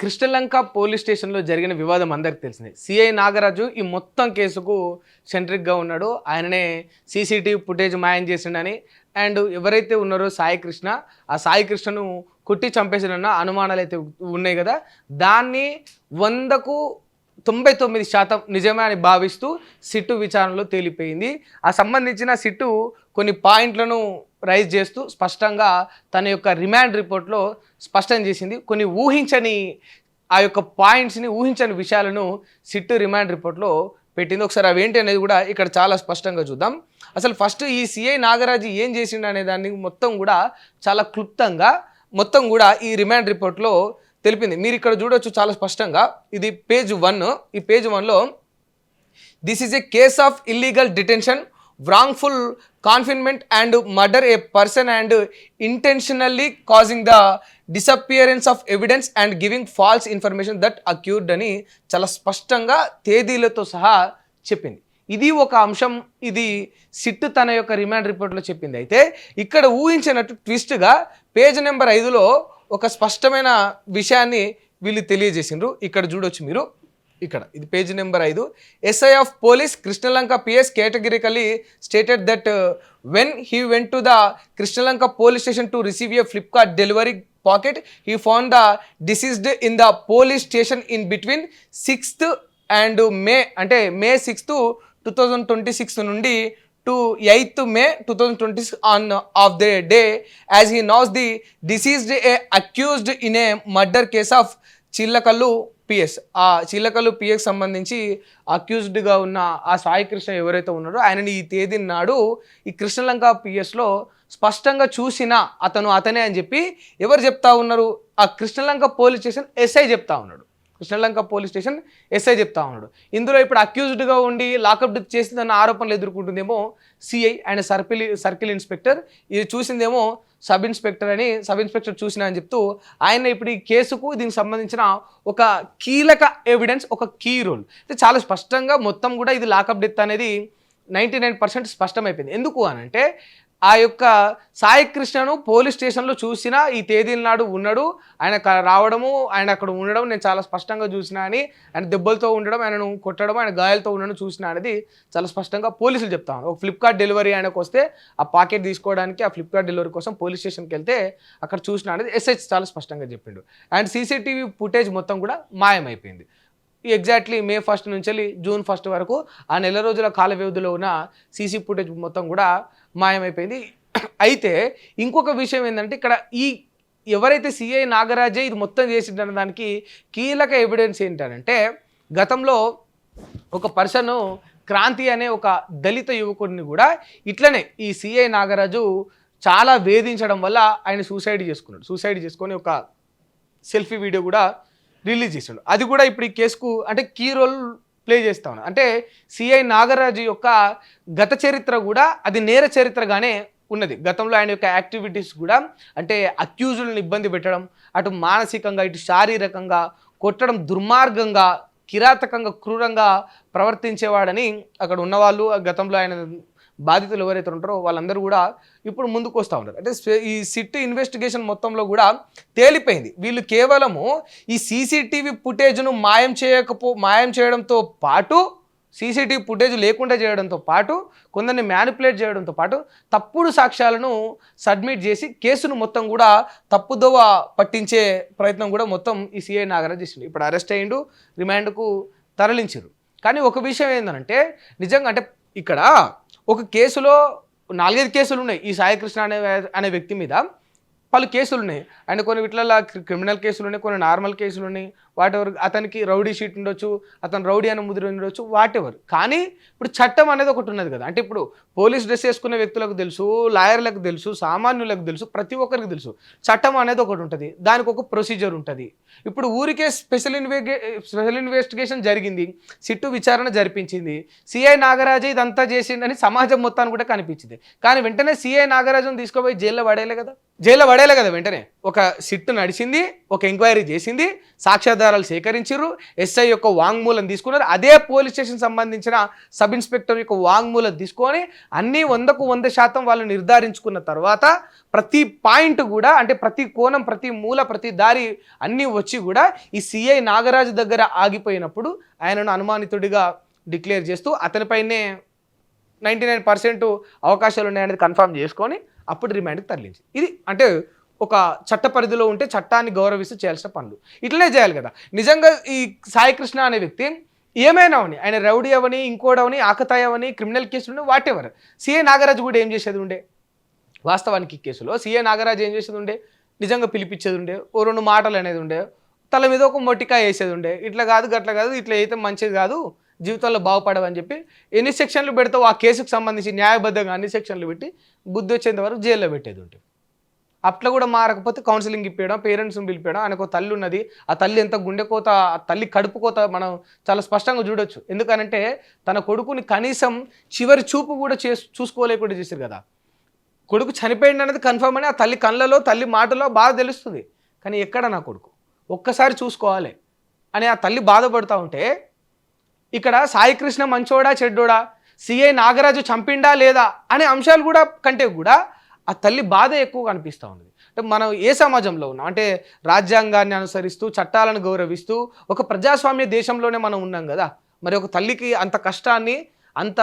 Krishnalanka police స్టేషన్లో జరిగిన వివాదం అందరికి తెలిసిందే. సిఐ నాగరాజు ఈ మొత్తం కేసుకు సెంట్రిక్గా ఉన్నాడు. ఆయననే సీసీటీవీ ఫుటేజ్ మాయం చేసిండని అండ్ ఎవరైతే ఉన్నారో సాయి కృష్ణ, ఆ సాయి కృష్ణను కొట్టి చంపేసిన అనుమానాలు అయితే ఉన్నాయి కదా, దాన్ని 100కు 99% నిజమే అని భావిస్తూ సిట్టు విచారణలో తేలిపోయింది. ఆ సంబంధించిన సిట్టు కొన్ని పాయింట్లను రైజ్ చేస్తూ స్పష్టంగా తన యొక్క రిమాండ్ రిపోర్ట్లో స్పష్టం చేసింది. కొన్ని ఊహించని ఆ యొక్క పాయింట్స్ని, ఊహించని విషయాలను సిట్టు రిమాండ్ రిపోర్ట్లో పెట్టింది. ఒకసారి అవి ఏంటి అనేది కూడా ఇక్కడ చాలా స్పష్టంగా చూద్దాం. అసలు ఫస్ట్ ఈ సిఐ నాగరాజు ఏం చేసిండు అనే దాన్ని మొత్తం కూడా చాలా క్లుప్తంగా మొత్తం కూడా ఈ రిమాండ్ రిపోర్ట్లో తెలిపింది. మీరు ఇక్కడ చూడొచ్చు చాలా స్పష్టంగా. ఇది పేజ్ 1. ఈ పేజ్ 1లో this is a case of illegal detention, wrongful confinement and murder a person and intentionally causing the disappearance of evidence and giving false information that occurred అని చాలా స్పష్టంగా తేదీలతో సహా చెప్పింది. ఇది ఒక అంశం. ఇది సిట్టు తన యొక్క రిమాండ్ రిపోర్ట్లో చెప్పింది. అయితే ఇక్కడ ఊహించినట్టు ట్విస్ట్గా పేజ్ నెంబర్ 5లో ఒక స్పష్టమైన విషయాన్ని వీళ్ళు తెలియజేసిండ్రు. ఇక్కడ చూడొచ్చు మీరు. ఇక్కడ ఇది page number 5. SI of police Krishnalanka PS categorically stated that when he went to the Krishnalanka police station to receive a Flipkart delivery packet he found the deceased in the police station in between 6th and May, అంటే May 6th 2026 నుండి to 8th May 2026 on of the day as he knows the deceased accused in a murder case of Chillakallu PS. ఆ Chillakallu PS సంబంధించి అక్యూజ్డ్గా ఉన్న ఆ సాయి కృష్ణ ఎవరైతే ఉన్నారో ఆయనని ఈ తేదీ నాడు ఈ కృష్ణలంక పిఎస్లో స్పష్టంగా చూసిన అతనే అని చెప్పి ఎవరు చెప్తా ఉన్నారు? ఆ కృష్ణలంక పోలీస్ స్టేషన్ ఎస్ఐ చెప్తా ఉన్నాడు. కృష్ణలంక పోలీస్ స్టేషన్ ఎస్ఐ చెప్తా ఉన్నాడు. ఇందులో ఇప్పుడు అక్యూజ్డ్గా ఉండి లాకప్ డెత్ చేసిందన్న ఆరోపణలు ఎదుర్కొంటుందేమో సిఐ అండ్ సర్కిల్ ఇన్స్పెక్టర్, ఇది చూసిందేమో సబ్ ఇన్స్పెక్టర్ అని సబ్ ఇన్స్పెక్టర్ చూసిన అని చెప్తూ ఆయన ఇప్పుడు ఈ కేసుకు దీనికి సంబంధించిన ఒక కీలక ఎవిడెన్స్, ఒక కీ రోల్ అంటే చాలా స్పష్టంగా మొత్తం కూడా ఇది లాకప్ డెత్ అనేది 99% స్పష్టమైపోయింది. ఎందుకు అని అంటే ఆ యొక్క సాయి కృష్ణను పోలీస్ స్టేషన్లో చూసిన ఈ తేదీల నాడు ఉన్నాడు, ఆయన రావడము, ఆయన అక్కడ ఉండడం నేను చాలా స్పష్టంగా చూసిన అని, ఆయన దెబ్బలతో ఉండడం, ఆయనను కొట్టడం, ఆయన గాయాలతో ఉండడం చూసిన అనేది చాలా స్పష్టంగా పోలీసులు చెప్తా ఉన్నారు. ఒక ఫ్లిప్కార్ట్ డెలివరీ ఆయనకు వస్తే ఆ పాకెట్ తీసుకోవడానికి ఆ ఫ్లిప్కార్ట్ డెలివరీ కోసం పోలీస్ స్టేషన్కి వెళ్తే అక్కడ చూసిన అనేది ఎస్ఐ చాలా స్పష్టంగా చెప్పిండు. అండ్ సీసీటీవీ ఫుటేజ్ మొత్తం కూడా మాయమైపోయింది. ఎగ్జాక్ట్లీ మే 1st నుంచి జూన్ 1st వరకు ఆ నెల రోజుల కాల వ్యవధిలో ఉన్న సీసీ ఫుటేజ్ మొత్తం కూడా మాయమైపోయింది. అయితే ఇంకొక విషయం ఏంటంటే ఇక్కడ ఈ ఎవరైతే సిఐ నాగరాజే ఇది మొత్తం చేసిందన్న దానికి కీలక ఎవిడెన్స్ ఏంటంటే గతంలో ఒక పర్సన్ క్రాంతి అనే ఒక దళిత యువకుడిని కూడా ఇట్లనే ఈ సిఐ నాగరాజు చాలా వేధించడం వల్ల ఆయన సూసైడ్ చేసుకొని ఒక సెల్ఫీ వీడియో కూడా రిలీజ్ చేసాడు. అది కూడా ఇప్పుడు ఈ కేసుకు అంటే కీ రోల్ ప్లే చేస్తా ఉన్నాడు. అంటే సిఐ నాగరాజు యొక్క గత చరిత్ర కూడా అది నేర చరిత్రగానే ఉన్నది. గతంలో ఆయన యొక్క యాక్టివిటీస్ కూడా అంటే అక్యూజులను ఇబ్బంది పెట్టడం, అటు మానసికంగా ఇటు శారీరకంగా కొట్టడం, దుర్మార్గంగా కిరాతకంగా క్రూరంగా ప్రవర్తించేవాడని అక్కడ ఉన్నవాళ్ళు, గతంలో ఆయన బాధితులు ఎవరైతే ఉంటారో వాళ్ళందరూ కూడా ఇప్పుడు ముందుకు వస్తూ ఉంటారు. అంటే ఈ సిట్ ఇన్వెస్టిగేషన్ మొత్తంలో కూడా తేలిపోయింది వీళ్ళు కేవలము ఈ సీసీటీవీ ఫుటేజ్ను మాయం చేయడంతో పాటు, సీసీటీవీ ఫుటేజ్ లేకుండా చేయడంతో పాటు, కొందరిని మ్యానిపులేట్ చేయడంతో పాటు తప్పుడు సాక్ష్యాలను సబ్మిట్ చేసి కేసును మొత్తం కూడా తప్పుదోవ పట్టించే ప్రయత్నం కూడా మొత్తం ఈ సిఐ నాగరాజ్ చేసిండు. ఇప్పుడు అరెస్ట్ అయ్యిండు, రిమాండ్కు తరలించారు. కానీ ఒక విషయం ఏంటంటే నిజంగా అంటే ఇక్కడ ఒక కేసులో 4-5 కేసులు ఉన్నాయి. ఈ సాయి కృష్ణ అనే వ్యక్తి మీద పలు కేసులు ఉన్నాయి. అండ్ కొన్ని వీటిలలో క్రిమినల్ కేసులు ఉన్నాయి, కొన్ని నార్మల్ కేసులు ఉన్నాయి. వాటెవర్ అతనికి రౌడీ షీట్ ఉండొచ్చు, అతను రౌడీ అని ముద్ర ఉండొచ్చు, వాటెవర్. కానీ ఇప్పుడు చట్టం అనేది ఒకటి ఉన్నది కదా. అంటే ఇప్పుడు పోలీస్ డ్రెస్ వేసుకునే వ్యక్తులకు తెలుసు, లాయర్లకు తెలుసు, సామాన్యులకు తెలుసు, ప్రతి ఒక్కరికి తెలుసు చట్టం అనేది ఒకటి ఉంటుంది, దానికి ఒక ప్రొసీజర్ ఉంటుంది. ఇప్పుడు ఊరికే స్పెషల్ ఇన్వెస్టిగేషన్ జరిగింది, సిట్టు విచారణ జరిపించింది, సిఐ నాగరాజు ఇదంతా చేసిందని సమాజం మొత్తాన్ని కూడా కనిపించింది. కానీ వెంటనే సిఐ నాగరాజును తీసుకుపోయి జైల్లో పడేయలే కదా వెంటనే. ఒక సిట్టు నడిచింది, ఒక ఎంక్వైరీ చేసింది, సాక్ష్యాధారాలు ఆధారాలు సేకరించారు, ఎస్ఐ యొక్క వాంగ్మూలం తీసుకున్నారు, అదే పోలీస్ స్టేషన్ సంబంధించిన సబ్ ఇన్స్పెక్టర్ యొక్క వాంగ్మూలం తీసుకొని అన్నీ 100% వాళ్ళు నిర్ధారించుకున్న తర్వాత ప్రతి పాయింట్ కూడా అంటే ప్రతి కోణం, ప్రతి మూల, ప్రతి దారి అన్నీ వచ్చి కూడా ఈ సిఐ నాగరాజు దగ్గర ఆగిపోయినప్పుడు ఆయనను అనుమానితుడిగా డిక్లేర్ చేస్తూ అతనిపైనే 99% అవకాశాలు ఉన్నాయనేది కన్ఫర్మ్ చేసుకొని అప్పుడు రిమాండ్కి తరలించి. ఇది అంటే ఒక చట్ట పరిధిలో ఉంటే చట్టాన్ని గౌరవిస్తూ చేయాల్సిన పనులు ఇట్లనే చేయాలి కదా. నిజంగా ఈ సాయి కృష్ణ అనే వ్యక్తి ఏమైనా అవని, ఆయన రౌడీ అవని, ఇంకోడవని, ఆకతాయి అవని, క్రిమినల్ కేసులు వాట్ ఎవర్, సిఐ నాగరాజు కూడా ఏం చేసేది ఉండే వాస్తవానికి ఈ కేసులో సిఐ నాగరాజు ఏం చేసేది ఉండే, నిజంగా పిలిపించేది ఉండే, ఓ 2 మాటలు అనేది ఉండే, తల మీద ఒక మొట్టికాయ వేసేది ఉండే, ఇట్లా కాదు గట్ల కాదు, ఇట్లా అయితే మంచిది కాదు, జీవితంలో బాగుపడవని చెప్పి ఎన్ని సెక్షన్లు పెడతావు ఆ కేసుకు సంబంధించి న్యాయబద్ధంగా అన్ని సెక్షన్లు పెట్టి బుద్ధి వచ్చేంత వరకు జైల్లో పెట్టేది ఉంటుంది. అట్లా కూడా మారకపోతే కౌన్సిలింగ్ ఇప్పించడం, పేరెంట్స్ని పిలిపించడం. ఆయనకు తల్లి ఉన్నది, ఆ తల్లి ఎంత గుండెకోత, ఆ తల్లి కడుపు కోత మనం చాలా స్పష్టంగా చూడొచ్చు. ఎందుకనంటే తన కొడుకుని కనీసం చివరి చూపు కూడా చూసుకోలేకుండా చేశారు కదా. కొడుకు చనిపోయింది అనేది కన్ఫర్మ్ అని ఆ తల్లి కళ్ళలో, తల్లి మాటలో బాధ తెలుస్తుంది. కానీ ఎక్కడ నా కొడుకు ఒక్కసారి చూసుకోవాలి అని ఆ తల్లి బాధపడుతూ ఉంటే, ఇక్కడ సాయి కృష్ణ మంచోడా చెడ్డోడా, సిఐ నాగరాజు చంపిండా లేదా అనే అంశాలు కూడా కంటే కూడా ఆ తల్లి బాధ ఎక్కువగా అనిపిస్తూ ఉంది. అంటే మనం ఏ సమాజంలో ఉన్నాం అంటే రాజ్యాంగాన్ని అనుసరిస్తూ చట్టాలను గౌరవిస్తూ ఒక ప్రజాస్వామ్య దేశంలోనే మనం ఉన్నాం కదా. మరి ఒక తల్లికి అంత కష్టాన్ని, అంత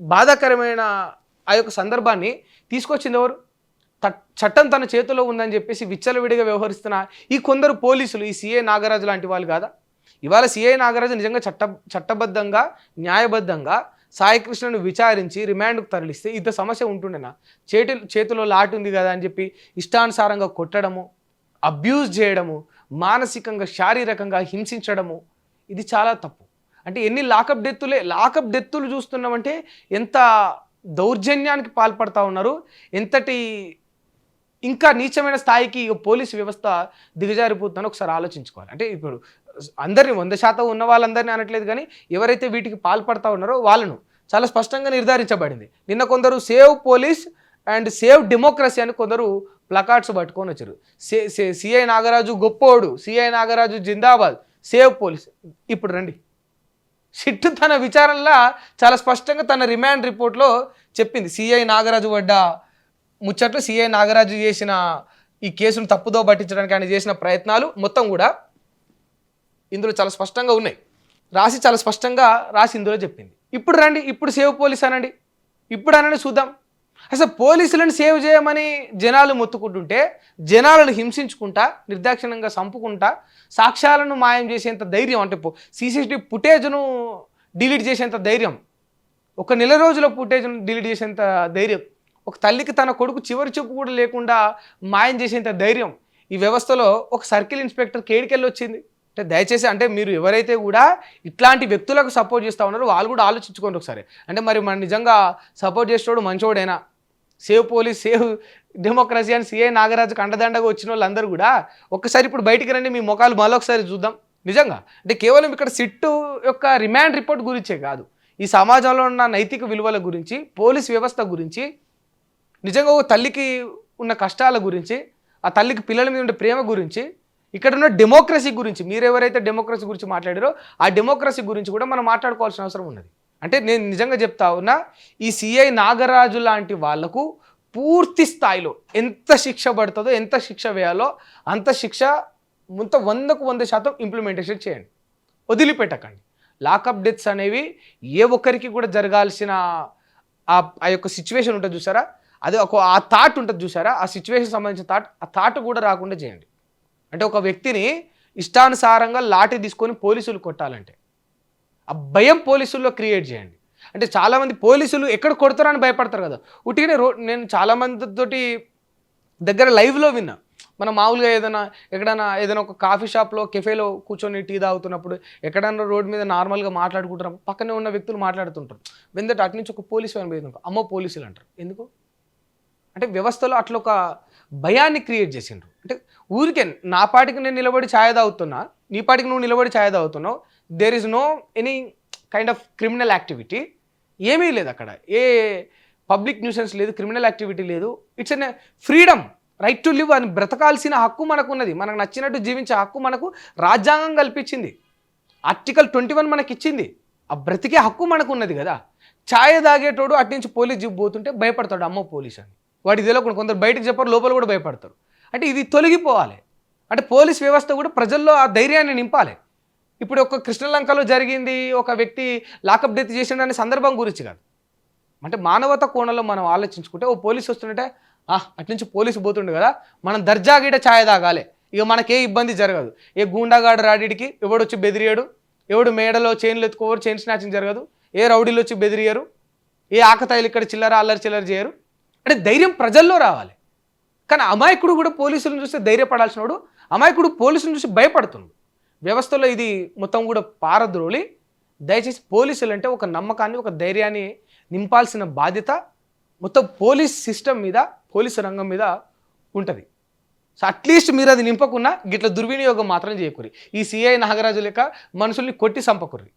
బాధాకరమైన ఆ యొక్క సందర్భాన్ని తీసుకొచ్చింది ఎవరు? చట్టం తన చేతిలో ఉందని చెప్పేసి విచ్చలవిడిగా వ్యవహరిస్తున్న ఈ కొందరు పోలీసులు, ఈ సిఐ నాగరాజు లాంటి వాళ్ళు కాదా? ఇవాళ సిఐ నాగరాజు నిజంగా చట్టబద్ధంగా, న్యాయబద్ధంగా సాయి కృష్ణను విచారించి రిమాండ్కు తరలిస్తే ఇంత సమస్య ఉంటుండేనా? చేతిలో లాట్ ఉంది కదా అని చెప్పి ఇష్టానుసారంగా కొట్టడము, అబ్యూజ్ చేయడము, మానసికంగా, శారీరకంగా హింసించడము, ఇది చాలా తప్పు. అంటే ఎన్ని లాకప్ డెత్తులు చూస్తున్నామంటే ఎంత దౌర్జన్యానికి పాల్పడతా ఉన్నారు, ఎంతటి ఇంకా నీచమైన స్థాయికి పోలీసు వ్యవస్థ దిగజారిపోతుందని ఒకసారి ఆలోచించుకోవాలి. అంటే ఇప్పుడు అందరినీ 100% ఉన్న వాళ్ళందరినీ అనట్లేదు, కానీ ఎవరైతే వీటికి పాల్పడతా ఉన్నారో వాళ్ళను చాలా స్పష్టంగా నిర్ధారించబడింది. నిన్న కొందరు save police and save democracy అని కొందరు ప్లకార్డ్స్ పట్టుకొని వచ్చారు. సిఐ నాగరాజు గొప్పోడు, సిఐ నాగరాజు జిందాబాద్, సేవ్ పోలీస్. ఇప్పుడు రండి, సిట్టు తన విచారణలో చాలా స్పష్టంగా తన రిమాండ్ రిపోర్ట్లో చెప్పింది. సిఐ నాగరాజు పడ్డ ముచ్చట్లు, సిఐ నాగరాజు చేసిన ఈ కేసును తప్పుదో పట్టించడానికి ఆయన చేసిన ప్రయత్నాలు మొత్తం కూడా ఇందులో చాలా స్పష్టంగా ఉన్నాయి. చాలా స్పష్టంగా రాసి ఇందులో చెప్పింది. ఇప్పుడు రండి, ఇప్పుడు సేవ్ పోలీస్ అనండి, ఇప్పుడు అనండి చూద్దాం. అసలు పోలీసులను సేవ్ చేయమని జనాలు మొత్తుకుంటుంటే, జనాలను హింసించుకుంటా, నిర్దాక్షిణ్యంగా చంపుకుంటా, సాక్ష్యాలను మాయం చేసేంత ధైర్యం, అంటే సీసీటీవీ ఫుటేజ్ను డిలీట్ చేసేంత ధైర్యం, 1 నెల రోజుల ఫుటేజ్ను డిలీట్ చేసేంత ధైర్యం, ఒక తల్లికి తన కొడుకు చివరి చూపు కూడా లేకుండా మాయం చేసేంత ధైర్యం ఈ వ్యవస్థలో ఒక సర్కిల్ ఇన్స్పెక్టర్ కేడికెళ్ళి వచ్చింది. అంటే దయచేసి అంటే మీరు ఎవరైతే కూడా ఇట్లాంటి వ్యక్తులకు సపోర్ట్ చేస్తూ ఉన్నారో వాళ్ళు కూడా ఆలోచించుకోండి ఒకసారి. అంటే మరి మనం నిజంగా సపోర్ట్ చేసేవాడు మంచోడేనా? సేవ్ పోలీస్, సేవ్ డెమోక్రసీ అని సిఐ నాగరాజుకు అండదండగా వచ్చిన వాళ్ళందరూ కూడా ఒక్కసారి ఇప్పుడు బయటికి రండి, మీ ముఖాలు మళ్ళొకసారి చూద్దాం. నిజంగా అంటే కేవలం ఇక్కడ సిట్టు యొక్క రిమాండ్ రిపోర్ట్ గురించే కాదు, ఈ సమాజంలో ఉన్న నైతిక విలువల గురించి, పోలీస్ వ్యవస్థ గురించి, నిజంగా ఓ తల్లికి ఉన్న కష్టాల గురించి, ఆ తల్లికి పిల్లల మీద ఉండే ప్రేమ గురించి, ఇక్కడ ఉన్న డెమోక్రసీ గురించి, మీరు ఎవరైతే డెమోక్రసీ గురించి మాట్లాడారో ఆ డెమోక్రసీ గురించి కూడా మనం మాట్లాడుకోవాల్సిన అవసరం ఉన్నది. అంటే నేను నిజంగా చెప్తా ఉన్నా, ఈ సిఐ నాగరాజు లాంటి వాళ్లకు పూర్తి స్థాయిలో ఎంత శిక్ష పడుతుందో, ఎంత శిక్ష వేయాలో అంత శిక్ష 100% ఇంప్లిమెంటేషన్ చేయండి, వదిలిపెట్టకండి. లాకప్ డెత్స్ అనేవి ఏ ఒక్కరికి కూడా జరగాల్సిన ఆ యొక్క సిచ్యువేషన్ ఉంటుంది చూసారా, అది ఆ థాట్ ఉంటుంది చూసారా, ఆ సిచ్యువేషన్ సంబంధించిన ఆ థాట్ కూడా రాకుండా చేయండి. అంటే ఒక వ్యక్తిని ఇష్టానుసారంగా లాఠీ తీసుకొని పోలీసులు కొట్టాలంటే ఆ భయం పోలీసుల్లో క్రియేట్ చేయండి. అంటే చాలామంది పోలీసులు ఎక్కడ కొడతారని భయపడతారు కదా. ఉట్టిగానే నేను చాలామందితోటి దగ్గర లైవ్లో విన్నా, మనం మామూలుగా ఎక్కడైనా ఏదైనా ఒక కాఫీ షాప్లో, కెఫేలో కూర్చొని టీ తాగుతున్నప్పుడు, ఎక్కడన్నా రోడ్డు మీద నార్మల్గా మాట్లాడుకుంటారు, పక్కనే ఉన్న వ్యక్తులు మాట్లాడుతుంటారు, వెందట అటు నుంచి ఒక పోలీసు అని పోయింది, అమ్మో పోలీసులు అంటారు. ఎందుకు అంటే వ్యవస్థలో అట్లా ఒక భయాన్ని క్రియేట్ చేసిండ్రు. అంటే ఊరికే నా పాటికి నేను నిలబడి ఛాయ్ తాగుతున్నా, నీ పాటికి నువ్వు నిలబడి ఛాయ్ తాగుతున్నావు, there is no any kind of criminal activity, ఏమీ లేదు అక్కడ, ఏ పబ్లిక్ న్యూసెన్స్ లేదు, క్రిమినల్ యాక్టివిటీ లేదు, it's an freedom. Right to live అని బ్రతకాల్సిన హక్కు మనకు ఉన్నది. మనకు నచ్చినట్టు జీవించే హక్కు మనకు రాజ్యాంగం కల్పించింది. ఆర్టికల్ 21 మనకి ఇచ్చింది. ఆ బ్రతికే హక్కు మనకు ఉన్నది కదా. ఛాయ్ తాగేటోడు అటు నుంచి పోలీస్ జీప్ పోతుంటే భయపడతాడు, అమ్మో పోలీస్ అని. వాడికి తెలియకుండా కొందరు బయటకు చెప్పారు, లోపల కూడా భయపడతారు. అంటే ఇది తొలగిపోవాలి. అంటే పోలీస్ వ్యవస్థ కూడా ప్రజల్లో ఆ ధైర్యాన్ని నింపాలి. ఇప్పుడు ఒక కృష్ణలంకలో జరిగింది, ఒక వ్యక్తి లాకప్ డెత్ చేసిండనే సందర్భం గురించి కాదు. అంటే మానవత కోణంలో మనం ఆలోచించుకుంటే ఓ పోలీసు వస్తుంటే అటు నుంచి పోలీసు పోతుండే కదా, మనం దర్జాగీట ఛాయ్ తాగాలి, ఇక మనకే ఇబ్బంది జరగదు. ఏ గూండాగాడు రాడిడికి ఎవడొచ్చి బెదిరియాడు, ఎవడు మేడలో చైన్లు ఎత్తుకోవరు, చైన్ స్నాచింగ్ జరగదు, ఏ రౌడీలు వచ్చి బెదిరియరు, ఏ ఆకతాయిలు ఇక్కడ చిల్లర అల్లరి చిల్లర చేయరు. అంటే ధైర్యం ప్రజల్లో రావాలి. కానీ అమాయకుడు కూడా పోలీసులను చూస్తే ధైర్యపడాల్సిన వాడు, అమాయకుడు పోలీసులను చూసి భయపడుతున్నాడు. వ్యవస్థలో ఇది మొత్తం కూడా పారద్రోలి. దయచేసి పోలీసులు అంటే ఒక నమ్మకాన్ని, ఒక ధైర్యాన్ని నింపాల్సిన బాధ్యత మొత్తం పోలీస్ సిస్టమ్ మీద, పోలీసు రంగం మీద ఉంటుంది. సో అట్లీస్ట్ మీరు అది నింపకున్నా గిట్ల దుర్వినియోగం మాత్రం చేయకూరి. ఈ సిఐ నాగరాజు లెక్క మనుషుల్ని కొట్టి చంపకూరి.